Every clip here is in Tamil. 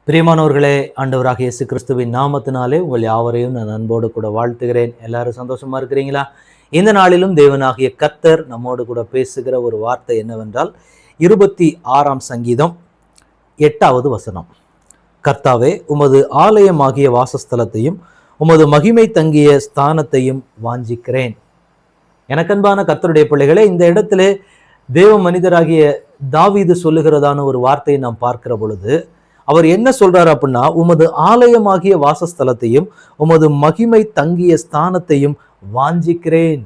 பிரியமானவர்களே, ஆண்டவராக இயேசு கிறிஸ்துவின் நாமத்தினாலே உங்கள் யாவரையும் நான் அன்போடு கூட வாழ்த்துகிறேன். எல்லாரும் சந்தோஷமா இருக்கிறீங்களா? இந்த நாளிலும் தேவனாகிய கர்த்தர் நம்மோடு கூட பேசுகிற ஒரு வார்த்தை என்னவென்றால் 26ஆம் சங்கீதம் 8வது வசனம். கர்த்தாவே, உமது ஆலயமாகிய வாசஸ்தலத்தையும் உமது மகிமை தங்கிய ஸ்தானத்தையும் வாஞ்சிக்கிறேன். எனக்கன்பான கர்த்தருடைய பிள்ளைகளே, இந்த இடத்திலே தேவ மனிதராகிய தாவீது சொல்லுகிறதான ஒரு வார்த்தையை நாம் பார்க்கிற பொழுது அவர் என்ன சொல்றாரு அப்படின்னா, உமது ஆலயமாகிய வாசஸ்தலத்தையும் உமது மகிமை தங்கிய ஸ்தானத்தையும் வாஞ்சிக்கிறேன்.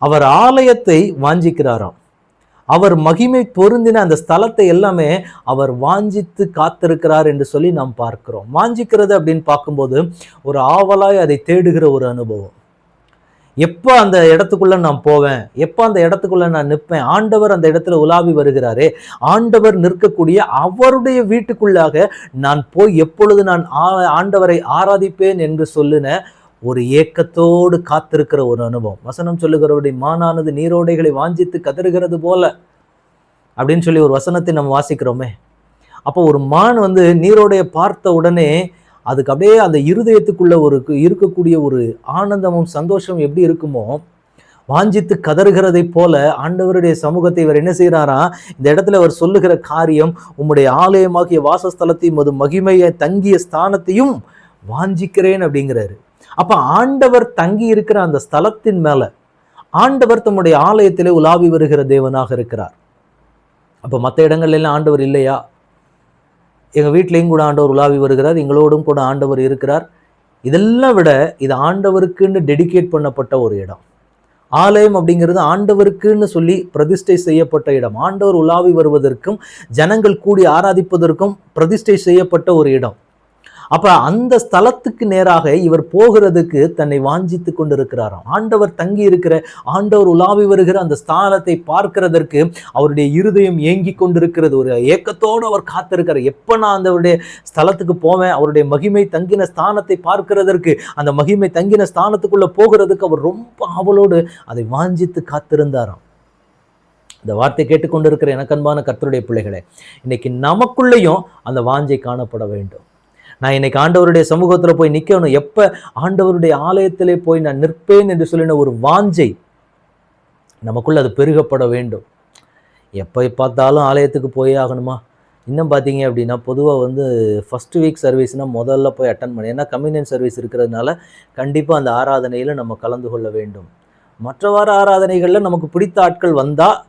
அவர் ஆலயத்தை வாஞ்சிக்கிறாராம். அவர் மகிமை பொருந்தின அந்த ஸ்தலத்தை எல்லாமே அவர் வாஞ்சித்து காத்திருக்கிறார் என்று சொல்லி நாம் பார்க்கிறோம். வாஞ்சிக்கிறது அப்படின்னு பார்க்கும்போது ஒரு ஆவலாய் அதை தேடுகிற ஒரு அனுபவம். எப்போ அந்த இடத்துக்குள்ள நான் போவேன், எப்போ அந்த இடத்துக்குள்ள நான் நிற்பேன், ஆண்டவர் அந்த இடத்துல உலாவி வருகிறாரே, ஆண்டவர் நிற்கக்கூடிய அவருடைய வீட்டுக்குள்ளாக நான் போய் எப்பொழுது நான் ஆண்டவரை ஆராதிப்பேன் என்று சொல்லின ஒரு ஏக்கத்தோடு காத்திருக்கிற ஒரு அனுபவம். வசனம் சொல்லுகிறவருடைய மானானது நீரோடைகளை வாஞ்சித்து கதறுகிறது போல அப்படின்னு சொல்லி ஒரு வசனத்தை நம்ம வாசிக்கிறோமே. அப்போ ஒரு மான் நீரோடையை பார்த்த உடனே அதுக்கு அப்படியே அந்த இருதயத்துக்குள்ள இருக்கக்கூடிய ஒரு ஆனந்தமும் சந்தோஷம் எப்படி இருக்குமோ, வாஞ்சித்து கதறுகிறதை போல ஆண்டவருடைய சமூகத்தை இவர் என்ன செய்யறாரா, இந்த இடத்துல அவர் சொல்லுகிற காரியம், உம்முடைய ஆலயமாகிய வாசஸ்தலத்தையும் அது மகிமையை தங்கிய ஸ்தானத்தையும் வாஞ்சிக்கிறேன் அப்படிங்கிறாரு. அப்ப ஆண்டவர் தங்கி இருக்கிற அந்த ஸ்தலத்தின் மேல ஆண்டவர் தம்முடைய ஆலயத்திலே உலாவி வருகிற தேவனாக இருக்கிறார். அப்ப மற்ற இடங்கள்ல எல்லாம் ஆண்டவர் இல்லையா? எங்கள் வீட்டிலையும் கூட ஆண்டவர் உலாவி வருகிறார், எங்களோடும் கூட ஆண்டவர் இருக்கிறார். இதெல்லாம் விட இது ஆண்டவருக்குன்னு டெடிகேட் பண்ணப்பட்ட ஒரு இடம். ஆலயம் அப்படிங்கிறது ஆண்டவருக்குன்னு சொல்லி பிரதிஷ்டை செய்யப்பட்ட இடம். ஆண்டவர் உலாவி வருவதற்கும் ஜனங்கள் கூடி ஆராதிப்பதற்கும் பிரதிஷ்டை செய்யப்பட்ட ஒரு இடம். அப்ப அந்த ஸ்தலத்துக்கு நேராக இவர் போகிறதுக்கு தன்னை வாஞ்சித்து கொண்டிருக்கிறாராம். ஆண்டவர் தங்கி இருக்கிற, ஆண்டவர் உலாவி வருகிற அந்த ஸ்தானத்தை பார்க்கிறதற்கு அவருடைய இருதயம் ஏங்கி கொண்டிருக்கிறது. ஒரு ஏக்கத்தோடு அவர் காத்திருக்கிறார். எப்ப நான் அந்த ஸ்தலத்துக்கு போவேன், அவருடைய மகிமை தங்கின ஸ்தானத்தை பார்க்கிறதற்கு, அந்த மகிமை தங்கின ஸ்தானத்துக்குள்ள போகிறதுக்கு அவர் ரொம்ப ஆவலோடு அதை வாஞ்சித்து காத்திருந்தாராம். இந்த வார்த்தை கேட்டுக்கொண்டிருக்கிற எனக்கன்பான கர்த்தருடைய பிள்ளைகளே, இன்னைக்கு நமக்குள்ளேயும் அந்த வாஞ்சை காணப்பட வேண்டும். நான் இன்னைக்கு ஆண்டவருடைய சமூகத்துல போய் நிக்கணும், எப்ப ஆண்டவருடைய ஆலயத்திலே போய் நான் நிற்பேன் என்று சொல்லின ஒரு வாஞ்சை நமக்குள்ள அது பெருகப்பட வேண்டும். எப்போ பார்த்தாலும் ஆலயத்துக்கு போயே ஆகணுமா? இன்னும் பார்த்தீங்க அப்படின்னா பொதுவாக ஃபர்ஸ்ட் வீக் சர்வீஸ்னால் முதல்ல போய் அட்டன் பண்ணி, ஏன்னா கம்யூனியன் சர்வீஸ் இருக்கிறதுனால கண்டிப்பாக அந்த ஆராதனையில் நம்ம கலந்து கொள்ள வேண்டும். மற்ற வார ஆராதனைகளில் நமக்கு பிடித்த ஆட்கள் வந்தால்,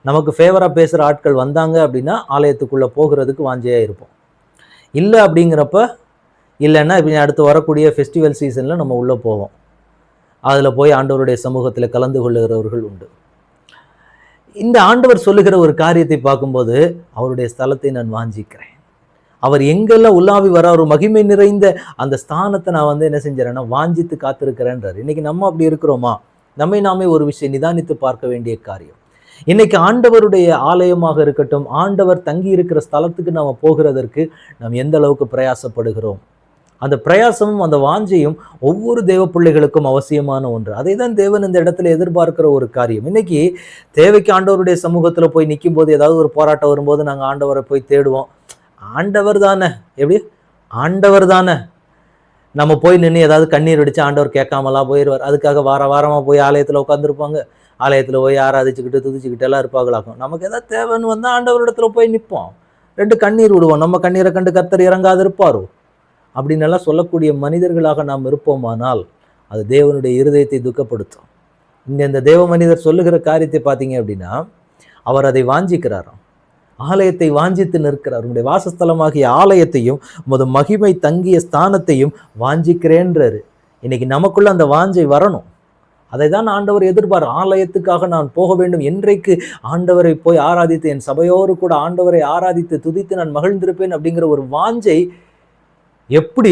நமக்கு ஃபேவராக பேசுகிற ஆட்கள் வந்தாங்க அப்படின்னா ஆலயத்துக்குள்ளே போகிறதுக்கு வாஞ்சையாக இருப்போம். இல்லை அப்படிங்கிறப்ப, இல்லைன்னா இப்போ அடுத்து வரக்கூடிய ஃபெஸ்டிவல் சீசனில் நம்ம உள்ளே போவோம். அதில் போய் ஆண்டவருடைய சமூகத்தில் கலந்து கொள்ளுகிறவர்கள் உண்டு. இந்த ஆண்டவர் சொல்லுகிற ஒரு காரியத்தை பார்க்கும்போது, அவருடைய ஸ்தலத்தை நான் வாஞ்சிக்கிறேன். அவர் எங்கெல்லாம் உலாவி வர ஒரு மகிமை நிறைந்த அந்த ஸ்தானத்தை நான் என்ன செஞ்சேன்னா வாஞ்சித்து காத்திருக்கிறேன்றார். இன்னைக்கு நம்ம அப்படி இருக்கிறோமா? நம்மை நாமே ஒரு விஷயம் நிதானித்து பார்க்க வேண்டிய காரியம். இன்னைக்கு ஆண்டவருடைய ஆலயமாக இருக்கட்டும், ஆண்டவர் தங்கி இருக்கிற ஸ்தலத்துக்கு நாம் போகிறதற்கு நாம் எந்த அளவுக்கு பிரயாசப்படுகிறோம்? அந்த பிரயாசமும் அந்த வாஞ்சையும் ஒவ்வொரு தேவ பிள்ளைகளுக்கும் அவசியமான ஒன்று. அதை தான் தேவன் இந்த இடத்துல எதிர்பார்க்கிற ஒரு காரியம். இன்னைக்கு தேவைக்கு ஆண்டவருடைய சமூகத்துல போய் நிற்கும் போது, ஏதாவது ஒரு போராட்டம் வரும்போது நாங்கள் ஆண்டவரை போய் தேடுவோம். ஆண்டவர் தானே, எப்படி ஆண்டவர் தானே, நம்ம போய் நின்று ஏதாவது கண்ணீர் அடிச்சு ஆண்டவர் கேட்காமலாம் போயிடுவார். அதுக்காக வாரமாக போய் ஆலயத்தில் உட்காந்துருப்பாங்க. ஆலயத்தில் போய் ஆராதிச்சுக்கிட்டு துதிச்சுக்கிட்டு எல்லாம் இருப்பாங்களாக்கும். நமக்கு எதாவது தேவைன்னு வந்தால் ஆண்டவரிடத்துல போய் நிற்போம், 2 கண்ணீர் விடுவோம். நம்ம கண்ணீரை கண்டு கர்த்தர் இறங்காது இருப்பாரோ அப்படின்னு எல்லாம் சொல்லக்கூடிய மனிதர்களாக நாம் இருப்போமானால் அது தேவனுடைய இருதயத்தை துக்கப்படுத்தும். இந்த தேவ மனிதர் சொல்லுகிற காரியத்தை பார்த்தீங்க அப்படின்னா, அவர் அதை வாஞ்சிக்கிறாராம். ஆலயத்தை வாஞ்சித்து நிற்கிறார். உங்களுடைய வாசஸ்தலமாகிய ஆலயத்தையும் உமது மகிமை தங்கிய ஸ்தானத்தையும் வாஞ்சிக்கிறேன்றாரு. இன்னைக்கு நமக்குள்ள அந்த வாஞ்சை வரணும். அதை தான் ஆண்டவர் எதிர்பார். ஆலயத்துக்காக நான் போக வேண்டும். என்றைக்கு ஆண்டவரை போய் ஆராதித்து என் சபையோடு கூட ஆண்டவரை ஆராதித்து துதித்து நான் மகிழ்ந்திருப்பேன் அப்படிங்கிற ஒரு வாஞ்சை, எப்படி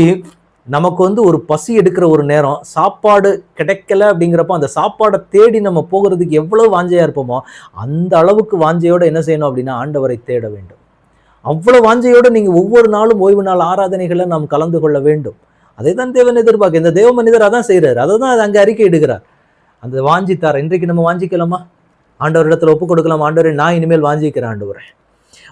நமக்கு ஒரு பசி எடுக்கிற ஒரு நேரம், சாப்பாடு கிடைக்கல அப்படிங்கிறப்ப அந்த சாப்பாடை தேடி நம்ம போகிறதுக்கு எவ்வளவு வாஞ்சையா இருப்போமோ, அந்த அளவுக்கு வாஞ்சையோட என்ன செய்யணும் அப்படின்னா ஆண்டவரை தேட வேண்டும். அவ்வளவு வாஞ்சையோட நீங்க ஒவ்வொரு நாளும் ஓய்வு நாள் ஆராதனைகளை நாம் கலந்து கொள்ள வேண்டும். அதை தான் தேவன் எதிர்பார்க்க. இந்த தேவ மனிதர் அதான் செய்யறாரு. அதை தான் அங்கே அறிக்கை இடுகிறார். அந்த வாஞ்சித்தார். இன்றைக்கு நம்ம வாஞ்சிக்கலாமா? ஆண்டவரிடத்துல ஒப்பு கொடுக்கலாம். ஆண்டவரை, நான் இனிமேல் வாஞ்சிக்கிறேன். ஆண்டவரே,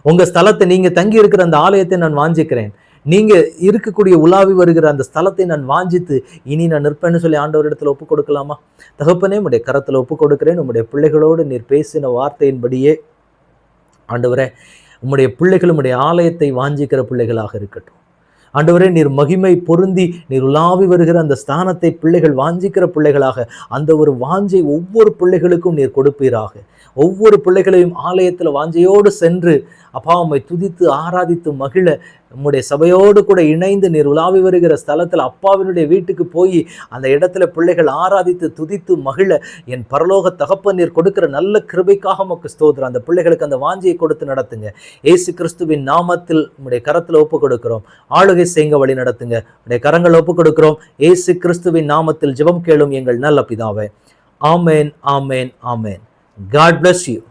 உங்க ஸ்தலத்தை, நீங்க தங்கி இருக்கிற அந்த ஆலயத்தை நான் வாஞ்சிக்கிறேன். நீங்க இருக்கக்கூடிய உலாவி வருகிற அந்த ஸ்தலத்தை நான் வாஞ்சித்து இனி நான் நிற்பேன்னு சொல்லி ஆண்டவரிடத்துல ஒப்பு கொடுக்கலாமா? தகப்பனே, உம்முடைய கரத்துல ஒப்பு கொடுக்கிறேன். உம்முடைய பிள்ளைகளோடு நீர் பேசின வார்த்தையின்படியே ஆண்டவரே, உம்முடைய பிள்ளைகள் உம்முடைய ஆலயத்தை வாஞ்சிக்கிற பிள்ளைகளாக இருக்கட்டும். ஆண்டவரே, நீர் மகிமை பொருந்தி நீர் உலாவி வருகிற அந்த ஸ்தானத்தை பிள்ளைகள் வாஞ்சிக்கிற பிள்ளைகளாக அந்த ஒரு வாஞ்சை ஒவ்வொரு பிள்ளைகளுக்கும் நீர் கொடுப்பீராக. ஒவ்வொரு பிள்ளைகளையும் ஆலயத்தில் வாஞ்சையோடு சென்று அப்பா உம்மை துதித்து ஆராதித்து மகிழ, உம்முடைய சபையோடு கூட இணைந்து நீர் உலாவி வருகிற ஸ்தலத்தில் அப்பாவினுடைய வீட்டுக்கு போய் அந்த இடத்துல பிள்ளைகள் ஆராதித்து துதித்து மகிழ என் பரலோக தகப்பன் நீர் கொடுக்கிற நல்ல கிருபைக்காக உமக்கு ஸ்தோத்திரம். அந்த பிள்ளைகளுக்கு அந்த வாஞ்சியை கொடுத்து நடத்துங்க. இயேசு கிறிஸ்துவின் நாமத்தில் உம்முடைய கரத்தில் ஒப்பு கொடுக்கிறோம். ஆளுகை செய்யுங்க, வழி நடத்துங்க. உம்முடைய கரங்கள் ஒப்பு கொடுக்கிறோம். இயேசு கிறிஸ்துவின் நாமத்தில் ஜெபம் கேளும் எங்கள் நல்ல பிதாவே. ஆமேன், ஆமேன், ஆமேன். God bless you.